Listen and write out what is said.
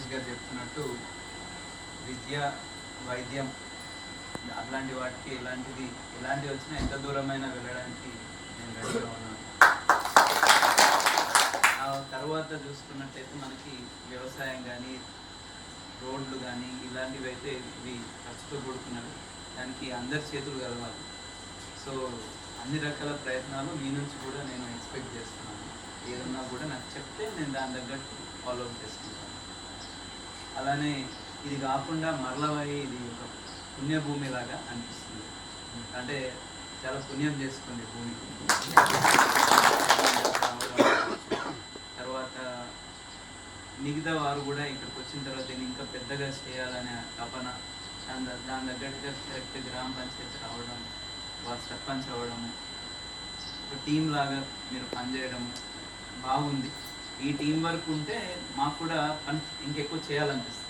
రమేష్ గారు చెప్తున్నట్టు విద్య, వైద్యం అట్లాంటి వాటికి ఎలాంటివి వచ్చినా ఎంత దూరమైనా వెళ్ళడానికి నేను రెడీగా ఉన్నాను. ఆ తర్వాత చూసుకున్నట్టయితే మనకి వ్యవసాయం కానీ, రోడ్లు కానీ ఇలాంటివి అయితే ఇవి ఖర్చుతో కూడుకున్నవి. దానికి అందరి చేతులు కలవాలి. సో అన్ని రకాల ప్రయత్నాలు మీ నుంచి కూడా నేను ఎక్స్పెక్ట్ చేస్తున్నాను. ఏదన్నా కూడా నాకు చెప్తే నేను దాని తగ్గట్టు ఫాలో అప్ చేసుకుంటాను. అలానే ఇది కాకుండా మరలవై ఇది ఒక పుణ్యభూమి లాగా అనిపిస్తుంది. అంటే చాలా పుణ్యం చేసుకుంది భూమి. తర్వాత మిగతా వారు కూడా ఇక్కడికి వచ్చిన తర్వాత దీన్ని ఇంకా పెద్దగా చేయాలనే తపన, దాని తగ్గట్టుగా కరెక్ట్ గ్రామ పంచాయతీ రావడం, వారు సర్పంచ్ అవ్వడము, ఒక టీం లాగా మీరు పనిచేయడము బాగుంది. ఈ టీం వర్క్ ఉంటే మాకు కూడా పని ఇంకెక్కువ చేయాలనిపిస్తుంది.